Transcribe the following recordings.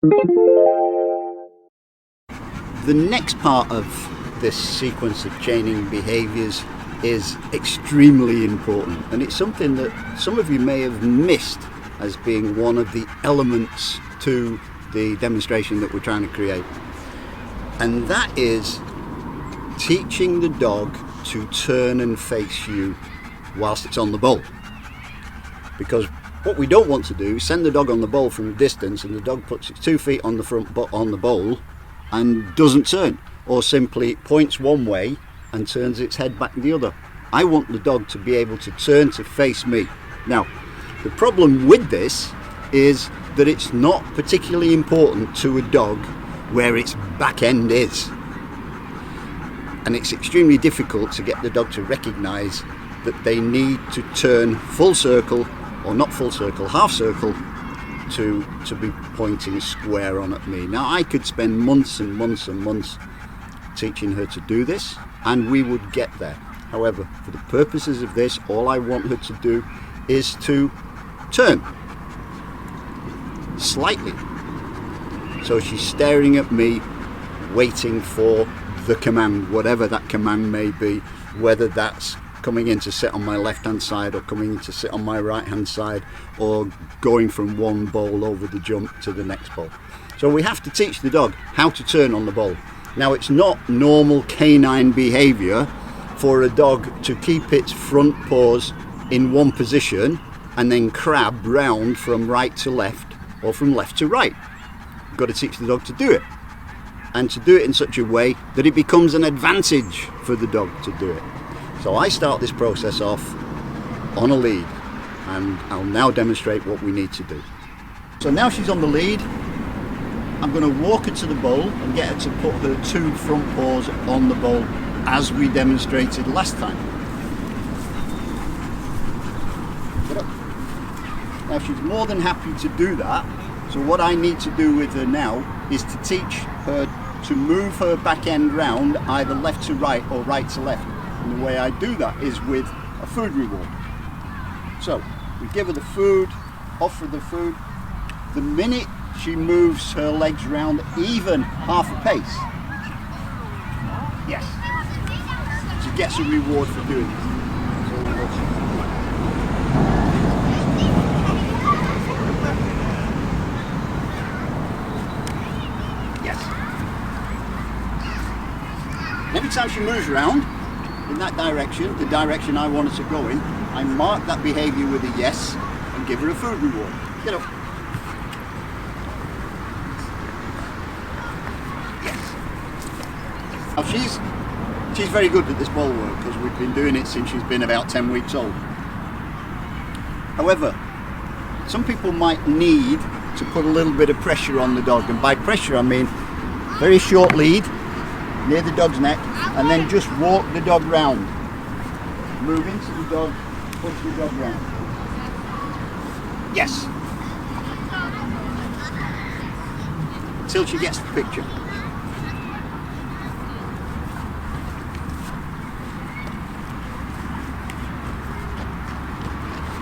The next part of this sequence of chaining behaviours is extremely important, and it's something that some of you may have missed as being one of the elements to the demonstration that we're trying to create. And that is teaching the dog to turn and face you whilst it's on the bowl. Because what we don't want to do is send the dog on the bowl from a distance and the dog puts its 2 feet on the front on the bowl and doesn't turn, or simply points one way and turns its head back the other. I want the dog to be able to turn to face me. Now, the problem with this is that it's not particularly important to a dog where its back end is. And it's extremely difficult to get the dog to recognise that they need to turn full circle, or not full circle, half circle, to be pointing square on at me. Now, I could spend months and months and months teaching her to do this, and we would get there. However, for the purposes of this, all I want her to do is to turn slightly. So she's staring at me, waiting for the command, whatever that command may be, whether that's coming in to sit on my left hand side or coming in to sit on my right hand side, or going from one bowl over the jump to the next bowl. So we have to teach the dog how to turn on the bowl. Now, it's not normal canine behaviour for a dog to keep its front paws in one position and then crab round from right to left or from left to right. You've got to teach the dog to do it, and to do it in such a way that it becomes an advantage for the dog to do it. So I start this process off on a lead, and I'll now demonstrate what we need to do. So now she's on the lead, I'm going to walk her to the bowl and get her to put her 2 front paws on the bowl as we demonstrated last time. Get up. Now, she's more than happy to do that, so what I need to do with her now is to teach her to move her back end round either left to right or right to left. And the way I do that is with a food reward. So we give her the food, offer the food. The minute she moves her legs round even half a pace, yes, she gets a reward for doing this. Yes. Every time she moves round in that direction, the direction I want her to go in, I mark that behaviour with a yes and give her a food reward. Get up. Now she's very good at this bowl work because we've been doing it since she's been about 10 weeks old. However, some people might need to put a little bit of pressure on the dog, and by pressure I mean very short lead near the dog's neck, and then just walk the dog round. Move into the dog, push the dog round. Yes. Until she gets the picture.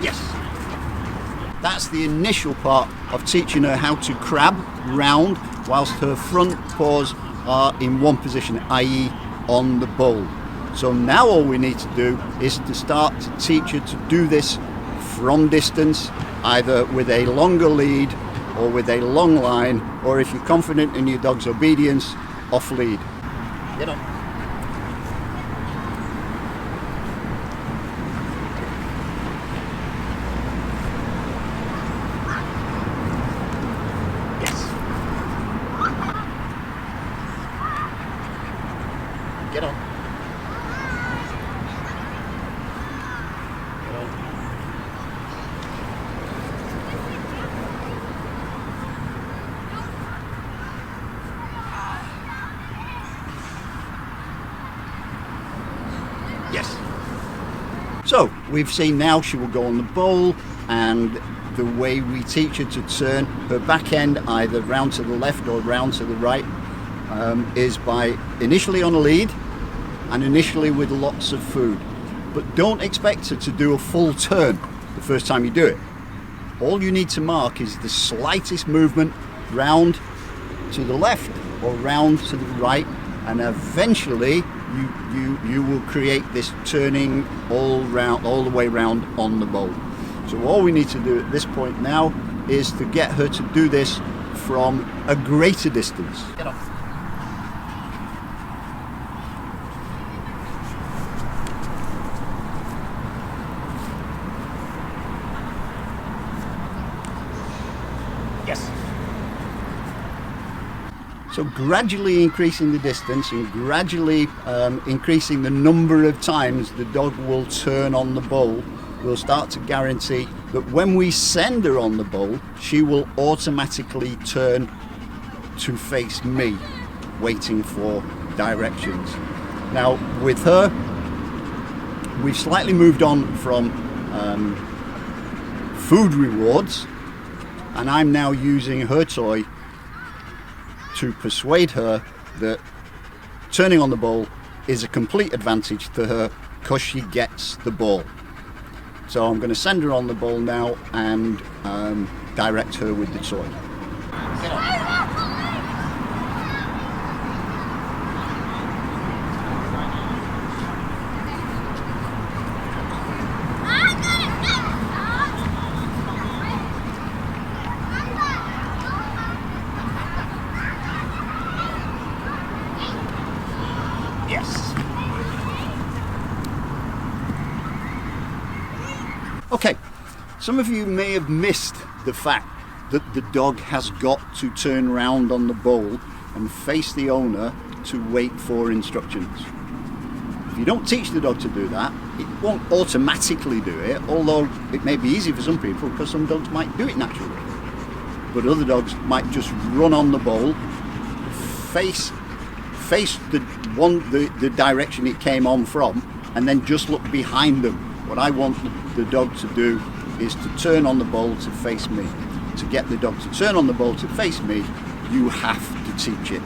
Yes. That's the initial part of teaching her how to crab round whilst her front paws are in one position, i.e. on the bowl. So now all we need to do is to start to teach her to do this from distance, either with a longer lead or with a long line, or if you're confident in your dog's obedience, off lead. Get on. Get on. Get on. Yes. So we've seen now she will go on the bowl, and the way we teach her to turn her back end either round to the left or round to the right is by initially on a lead and initially with lots of food. But don't expect her to do a full turn the first time you do it. All you need to mark is the slightest movement round to the left or round to the right, and eventually you will create this turning all the way round on the bowl. So all we need to do at this point now is to get her to do this from a greater distance. Get off. Yes. So gradually increasing the distance and gradually increasing the number of times the dog will turn on the bowl will start to guarantee that when we send her on the bowl, she will automatically turn to face me, waiting for directions. Now with her, we've slightly moved on from food rewards, and I'm now using her toy to persuade her that turning on the ball is a complete advantage to her because she gets the ball. So I'm going to send her on the ball now and direct her with the toy. Get off. Yes. Okay, some of you may have missed the fact that the dog has got to turn round on the bowl and face the owner to wait for instructions. If you don't teach the dog to do that, it won't automatically do it, although it may be easy for some people because some dogs might do it naturally. But other dogs might just run on the bowl, face the direction it came on from, and then just look behind them. What I want the dog to do is to turn on the bowl to face me. To get the dog to turn on the bowl to face me, you have to teach it.